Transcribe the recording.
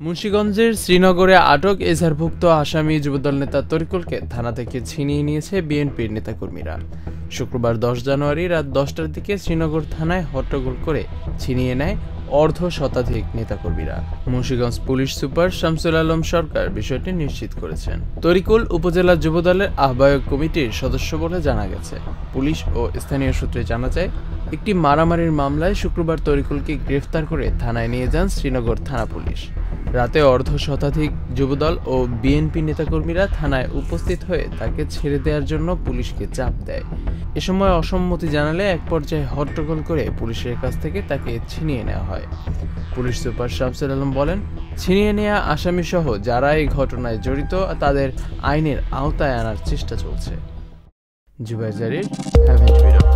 মুন্সিগঞ্জের শ্রীনগরে আটক এজাহারভুক্ত আসামি যুবদল নেতা তরিকুলকে থানা থেকে ছিনিয়ে নিয়েছে বিএনপির নেতাকর্মীরা। শুক্রবার 10 জানুয়ারি রাত 10টার দিকে শ্রীনগর থানায় হট্টগোল করে ছিনিয়ে নেয় অর্ধ শতাধিক নেতাকর্মীরা। মুন্সিগঞ্জ পুলিশ সুপার শামসুল আলম সরকার বিষয়টি নিশ্চিত করেছেন। তরিকুল উপজেলা যুবদলের আহ্বায়ক কমিটির সদস্য বলে জানা গেছে। পুলিশ ও স্থানীয় সূত্রে জানা যায়, একটি মারামারির মামলায় শুক্রবার তরিকুলকে গ্রেফতার করে থানায় নিয়ে যান শ্রীনগর থানা পুলিশ। রাতে অর্ধ শতাধিক যুবদল ও বিএনপি নেতাকর্মীরা থানায় উপস্থিত হয়ে তাকে ছেড়ে দেওয়ার জন্য পুলিশকে চাপ দেয়। এ সময় অসম্মতি জানালে এক পর্যায়ে হট্টগোল করে পুলিশের কাছ থেকে তাকে ছিনিয়ে নেওয়া হয়। পুলিশ সুপার শামসুল আলম বলেন, ছিনিয়ে নেওয়া আসামিসহ যারা এই ঘটনায় জড়িত তাদের আইনের আওতায় আনার চেষ্টা চলছে। জুবাইর জারির, হ্যাভেন টুইটার।